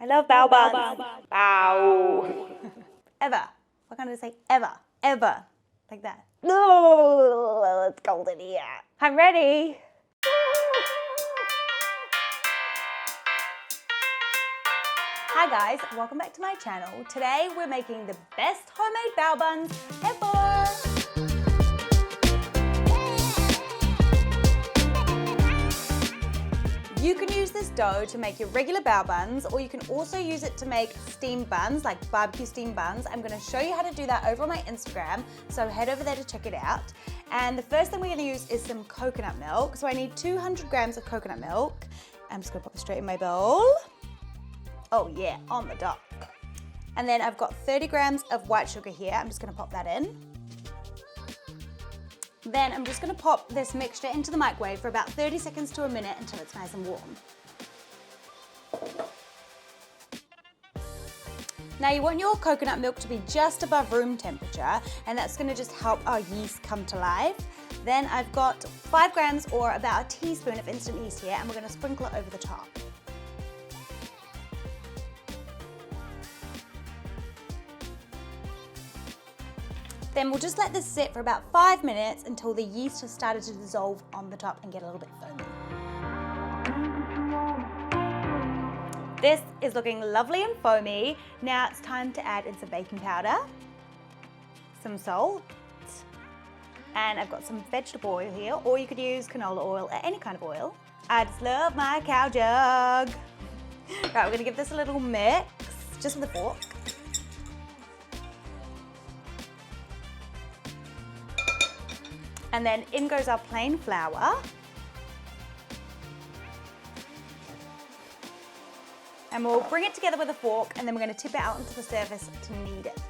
I love bao buns. Bao. Ever. We're going to say ever. Ever. Like that. It's cold in here. I'm ready. Hi guys, welcome back to my channel. Today we're making the best homemade bao buns ever. You can use this dough to make your regular bao buns, or you can also use it to make steamed buns, like barbecue steamed buns. I'm going to show you how to do that over on my Instagram, so head over there to check it out. And the first thing we're going to use is some coconut milk. So I need 200 grams of coconut milk. I'm just going to put this straight in my bowl. Oh yeah, on the dot. And then I've got 30 grams of white sugar here. I'm just going to pop that in. Then I'm just going to pop this mixture into the microwave for about 30 seconds to a minute until it's nice and warm. Now you want your coconut milk to be just above room temperature, and that's going to just help our yeast come to life. Then I've got 5 grams or about a teaspoon of instant yeast here, and we're going to sprinkle it over the top. Then we'll just let this sit for about 5 minutes until the yeast has started to dissolve on the top and get a little bit foamy. This is looking lovely and foamy. Now it's time to add in some baking powder, some salt, and I've got some vegetable oil here, or you could use canola oil or any kind of oil. I just love my cow jug. Right, we're gonna give this a little mix, just with a fork. And then in goes our plain flour. And we'll bring it together with a fork, and then we're going to tip it out onto the surface to knead it.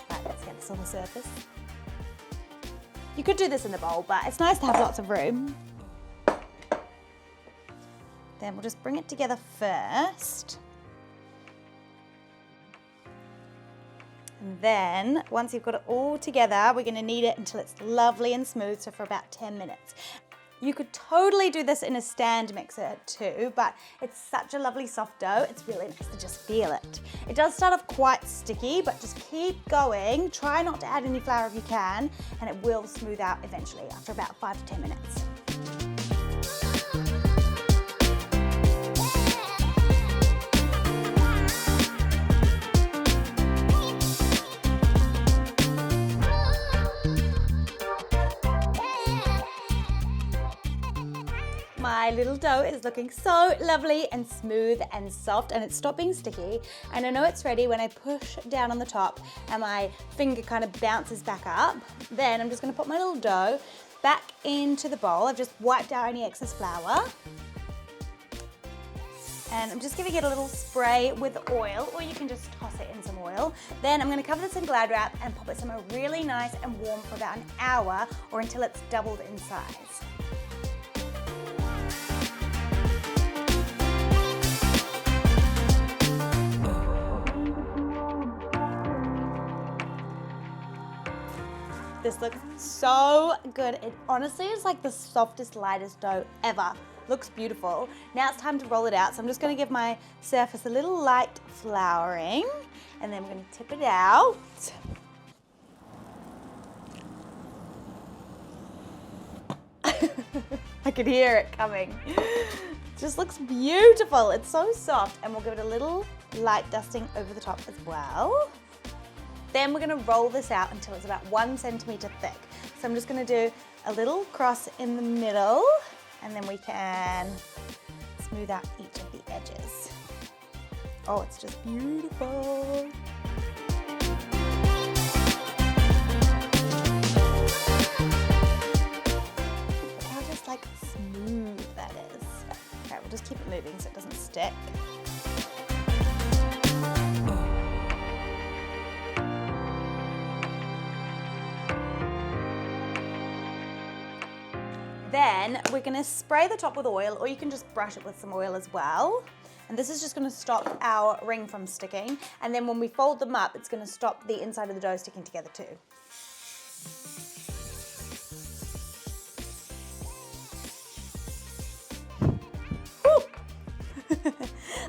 Right, let's get this on the surface. You could do this in the bowl, but it's nice to have lots of room. Then we'll just bring it together first. And then, once you've got it all together, we're gonna knead it until it's lovely and smooth, so for about 10 minutes. You could totally do this in a stand mixer too, but it's such a lovely soft dough, it's really nice to just feel it. It does start off quite sticky, but just keep going. Try not to add any flour if you can, and it will smooth out eventually after about 5 to 10 minutes. My little dough is looking so lovely and smooth and soft, and it's stopped being sticky. And I know it's ready when I push down on the top and my finger kind of bounces back up. Then I'm just going to put my little dough back into the bowl. I've just wiped out any excess flour. And I'm just giving it a little spray with oil, or you can just toss it in some oil. Then I'm going to cover this in Glad wrap and pop it somewhere really nice and warm for about an hour, or until it's doubled in size. This looks so good. It honestly is like the softest, lightest dough ever. Looks beautiful. Now it's time to roll it out. So I'm just gonna give my surface a little light flouring, and then we're gonna tip it out. I can hear it coming. It just looks beautiful. It's so soft, and we'll give it a little light dusting over the top as well. Then we're gonna roll this out until it's about 1 centimeter thick. So I'm just gonna do a little cross in the middle, and then we can smooth out each of the edges. Oh, it's just beautiful. Look how just like smooth that is. Okay, we'll just keep it moving so it doesn't stick. Then we're gonna spray the top with oil, or you can just brush it with some oil as well. And this is just gonna stop our ring from sticking. And then when we fold them up, it's gonna stop the inside of the dough sticking together too.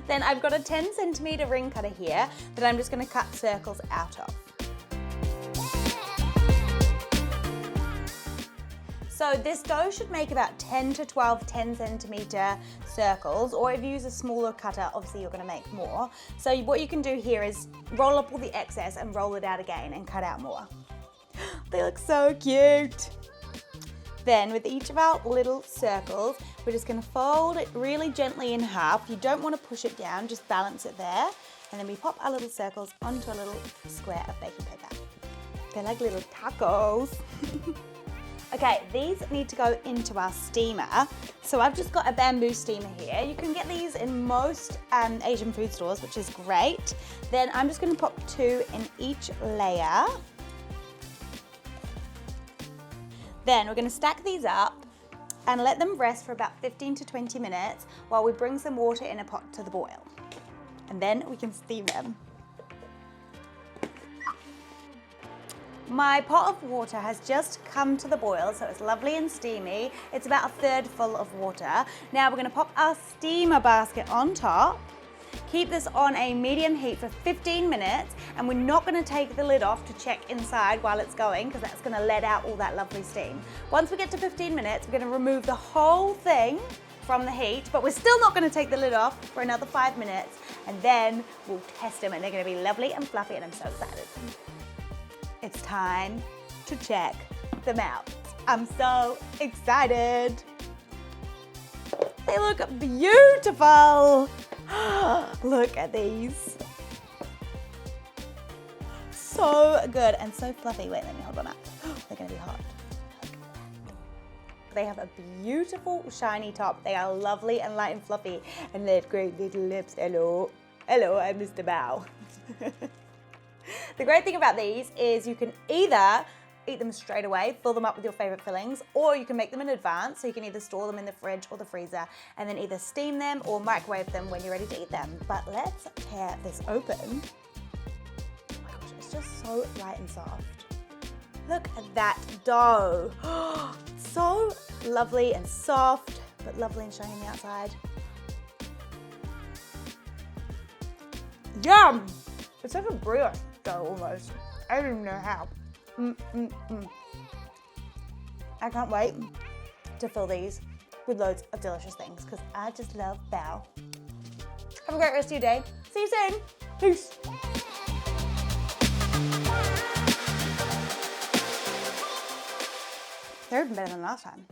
Then I've got a 10cm ring cutter here that I'm just gonna cut circles out of. So this dough should make about 10 to 12 10cm circles, or if you use a smaller cutter, obviously you're gonna make more. So what you can do here is roll up all the excess and roll it out again and cut out more. They look so cute. Then with each of our little circles, we're just gonna fold it really gently in half. You don't wanna push it down, just balance it there. And then we pop our little circles onto a little square of baking paper. They're like little tacos. Okay, these need to go into our steamer. So I've just got a bamboo steamer here. You can get these in most Asian food stores, which is great. Then I'm just gonna pop 2 in each layer. Then we're gonna stack these up and let them rest for about 15 to 20 minutes while we bring some water in a pot to the boil. And then we can steam them. My pot of water has just come to the boil, so it's lovely and steamy. It's about 1/3 full of water. Now we're gonna pop our steamer basket on top. Keep this on a medium heat for 15 minutes, and we're not gonna take the lid off to check inside while it's going, because that's gonna let out all that lovely steam. Once we get to 15 minutes, we're gonna remove the whole thing from the heat, but we're still not gonna take the lid off for another 5 minutes, and then we'll test them, and they're gonna be lovely and fluffy, and I'm so excited. It's time to check them out. I'm so excited. They look beautiful. Look at these. So good and so fluffy. Wait, let me hold them up. They're gonna be hot. They have a beautiful shiny top. They are lovely and light and fluffy, and they have great little lips. Hello, hello, I'm Mr. Bao. The great thing about these is you can either eat them straight away, fill them up with your favorite fillings, or you can make them in advance, so you can either store them in the fridge or the freezer and then either steam them or microwave them when you're ready to eat them. But let's tear this open. Oh my gosh, it's just so light and soft. Look at that dough. So lovely and soft, but lovely and shiny on the outside. Yum! It's like a brioche dough almost. I don't even know how. I can't wait to fill these with loads of delicious things, because I just love Bao. Have a great rest of your day. See you soon. Peace. They're even better than last time.